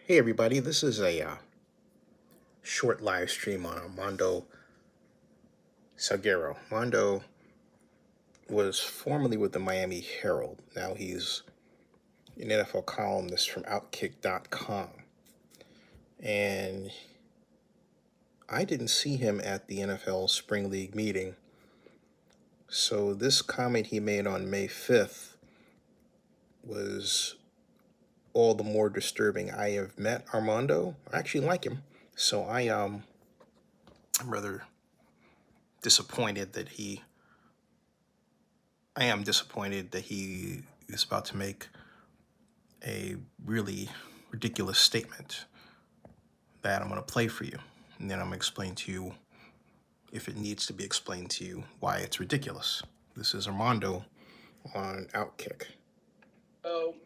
Hey everybody, this is a short live stream on Armando Salguero. Armando was formerly with the Miami Herald. Now he's an NFL columnist from Outkick.com. And I didn't see him at the NFL Spring League meeting. So this comment he made on May 5th was all the more disturbing. I have met Armando. I actually like him. So I'm rather disappointed that I am disappointed that he is about to make a really ridiculous statement that I'm going to play for you. And then I'm going to explain to you, if it needs to be explained to you, why it's ridiculous. This is Armando on Outkick. So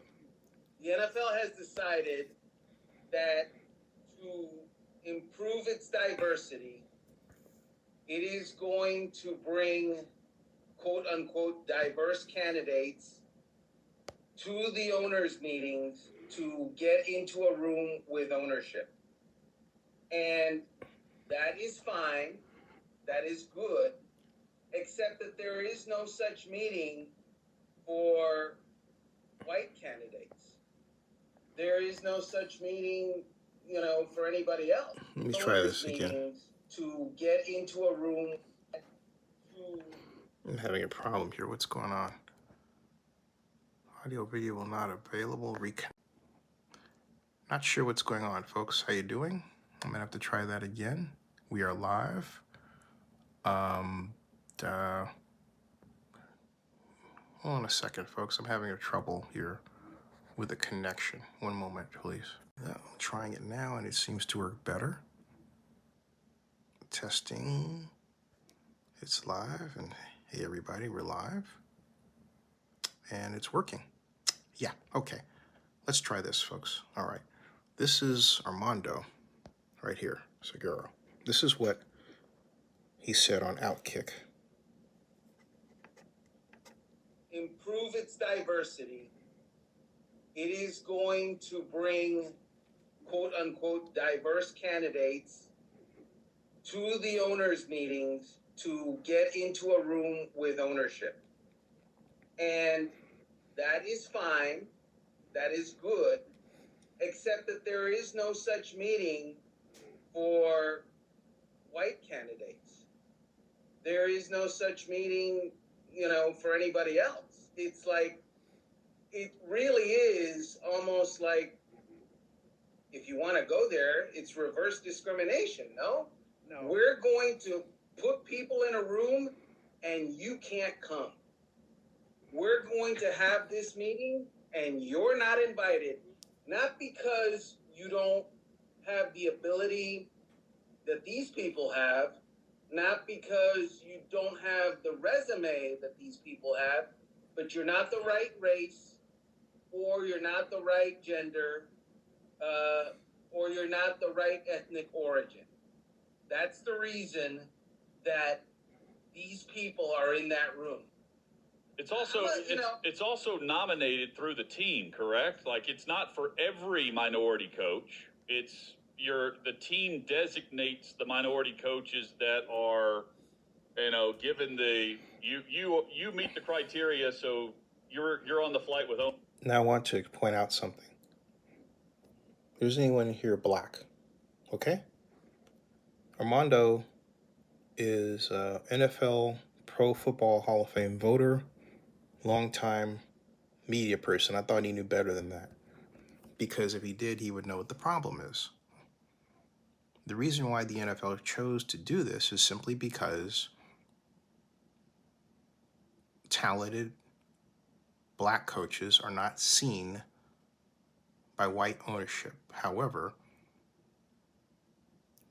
the NFL has decided that to improve its diversity, it is going to bring quote unquote diverse candidates to the owners' meetings to get into a room with ownership. And that is fine. That is good. Except that there is no such meeting for white candidates. There is no such meeting, for anybody else. Let me try this again. To get into a room. I'm having a problem here. What's going on? Audio video will not available. Reconnect. Not sure what's going on, folks. How you doing? I'm gonna have to try that again. We are live. Hold on a second, folks. I'm having a trouble here with the connection. One moment, please. I'm trying it now, and it seems to work better. Testing. It's live, and hey, everybody, we're live. And it's working. Yeah, okay. Let's try this, folks. All right. This is Armando right here, Salguero. This is what he said on Outkick. Improve its diversity. It is going to bring quote unquote diverse candidates to the owners' meetings to get into a room with ownership. And that is fine. That is good. Except that there is no such meeting for white candidates. There is no such meeting, for anybody else. It's like, it really is almost like, if you want to go there, it's reverse discrimination, no? No. We're going to put people in a room and you can't come. We're going to have this meeting and you're not invited, not because you don't have the ability that these people have, not because you don't have the resume that these people have, but you're not the right race, or you're not the right gender, or you're not the right ethnic origin. That's the reason that these people are in that room. It's also it's also nominated through the team, correct? Like, it's not for every minority coach. It's the team designates the minority coaches that are, given you meet the criteria, so you're on the flight with them. Now I want to point out something. There's anyone here black, okay? Armando is NFL Pro Football Hall of Fame voter, longtime media person. I thought he knew better than that, because if he did, he would know what the problem is. The reason why the NFL chose to do this is simply because talented black coaches are not seen by white ownership. However,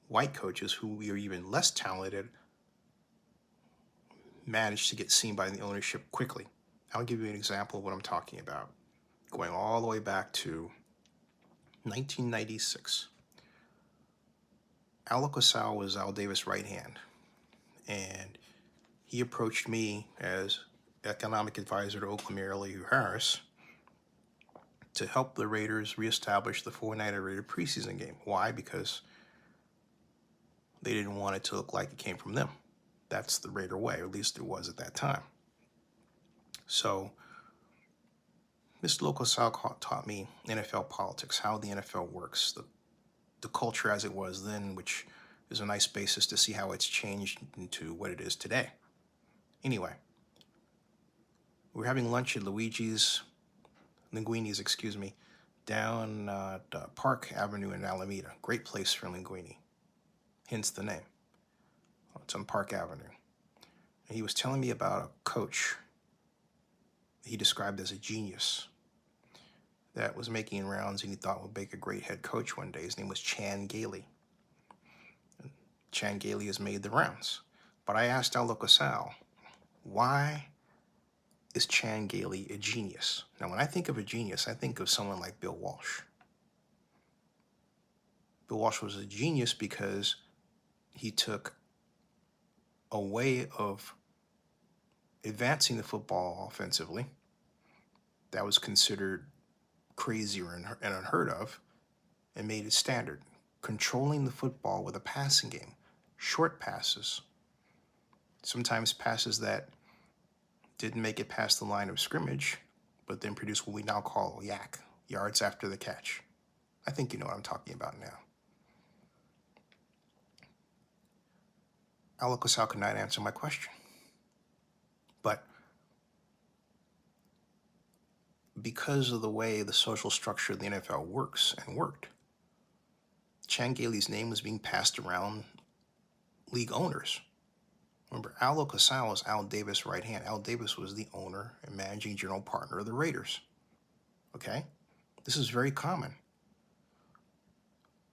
white coaches who are even less talented manage to get seen by the ownership quickly. I'll give you an example of what I'm talking about. Going all the way back to 1996. Al Lasal was Al Davis' right hand, and he approached me as economic advisor to Oakland Mayor Elihu Harris to help the Raiders reestablish the 49er Raider preseason game. Why? Because they didn't want it to look like it came from them. That's the Raider way, or at least it was at that time. So Mr. Local Sal taught me NFL politics, how the NFL works, the culture as it was then, which is a nice basis to see how it's changed into what it is today. Anyway, we're having lunch at Linguini's, down Park Avenue in Alameda. Great place for linguine, hence the name. It's on Park Avenue. And he was telling me about a coach he described as a genius that was making rounds and he thought would make a great head coach one day. His name was Chan Gailey. And Chan Gailey has made the rounds. But I asked Al Sal, why is Chan Gailey a genius? Now, when I think of a genius, I think of someone like Bill Walsh. Bill Walsh was a genius because he took a way of advancing the football offensively that was considered crazy and unheard of, and made it standard, controlling the football with a passing game, short passes, sometimes passes that didn't make it past the line of scrimmage, but then produced what we now call YAC, yards after the catch. I think you know what I'm talking about now. Al Sal could not answer my question. But because of the way the social structure of the NFL works and worked, Chan Gailey's name was being passed around league owners. Remember, Al Sal was Al Davis' right hand. Al Davis was the owner and managing general partner of the Raiders. Okay? This is very common.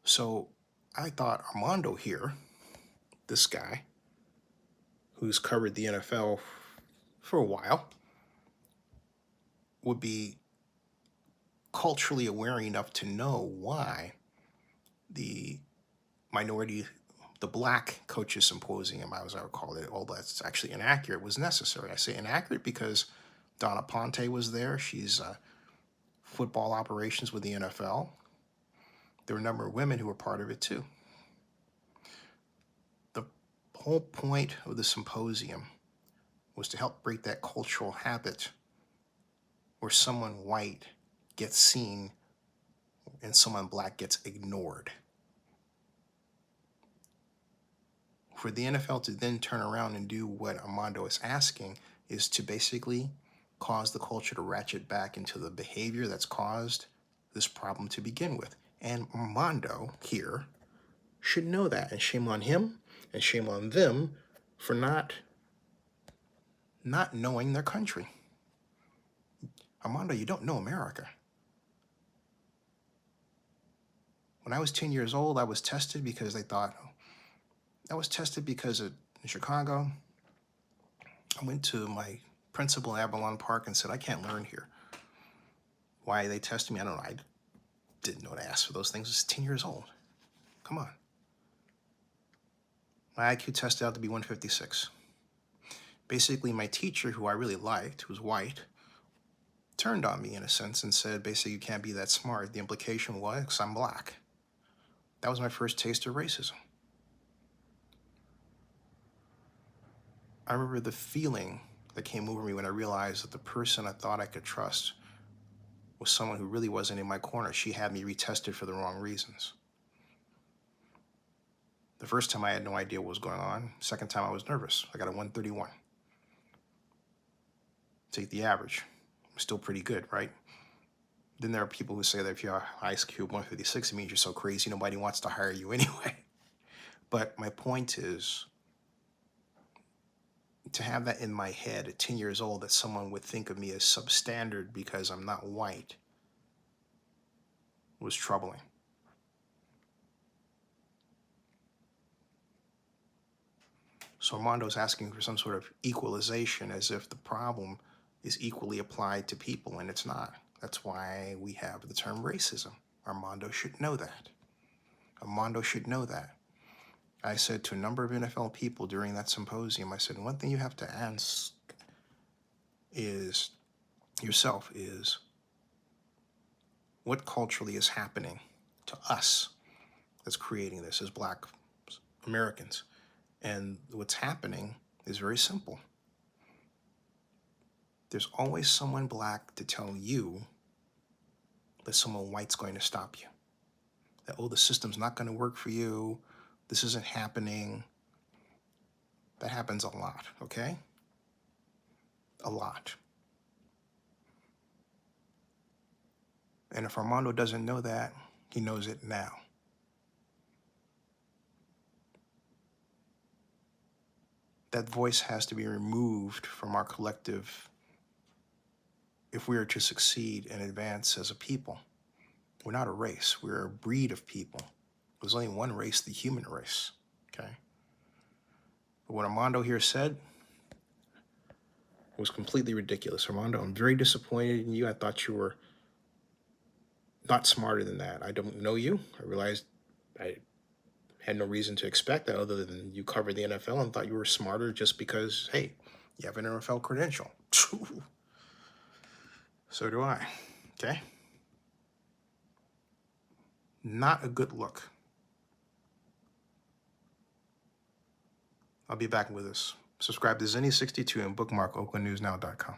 So I thought Armando here, this guy who's covered the NFL for a while, would be culturally aware enough to know why the Black Coaches Symposium, as I would call it, although that's actually inaccurate, was necessary. I say inaccurate because Donna Ponte was there. She's football operations with the NFL. There were a number of women who were part of it too. The whole point of the symposium was to help break that cultural habit where someone white gets seen and someone black gets ignored. For the NFL to then turn around and do what Armando is asking is to basically cause the culture to ratchet back into the behavior that's caused this problem to begin with. And Armando here should know that. And shame on him and shame on them for not knowing their country. Armando, you don't know America. When I was 10 years old, I was tested because in Chicago, I went to my principal in Avalon Park and said, I can't learn here. Why they tested me, I don't know. I didn't know to ask for those things. I was 10 years old. Come on. My IQ tested out to be 156. Basically, my teacher, who I really liked, who was white, turned on me in a sense and said, basically, you can't be that smart. The implication was, because I'm black. That was my first taste of racism. I remember the feeling that came over me when I realized that the person I thought I could trust was someone who really wasn't in my corner. She had me retested for the wrong reasons. The first time I had no idea what was going on. Second time I was nervous. I got a 131. Take the average. I'm still pretty good, right? Then there are people who say that if you have IQ 156, it means you're so crazy nobody wants to hire you anyway. But my point is, to have that in my head at 10 years old, that someone would think of me as substandard because I'm not white, was troubling. So Armando's asking for some sort of equalization as if the problem is equally applied to people, and it's not. That's why we have the term racism. Armando should know that. Armando should know that. I said to a number of NFL people during that symposium, I said, one thing you have to ask yourself is, what culturally is happening to us that's creating this as Black Americans. And what's happening is very simple. There's always someone Black to tell you that someone white's going to stop you. That, oh, the system's not going to work for you. This isn't happening. That happens a lot, okay? A lot. And if Armando doesn't know that, he knows it now. That voice has to be removed from our collective if we are to succeed and advance as a people. We're not a race. We're a breed of people. There's only one race, the human race, okay? But what Armando here said was completely ridiculous. Armando, I'm very disappointed in you. I thought you were not smarter than that. I don't know you. I realized I had no reason to expect that other than you covered the NFL and thought you were smarter just because, hey, you have an NFL credential. So do I, okay? Not a good look. I'll be back with this. Subscribe to Zenny62 and bookmark oaklandnewsnow.com.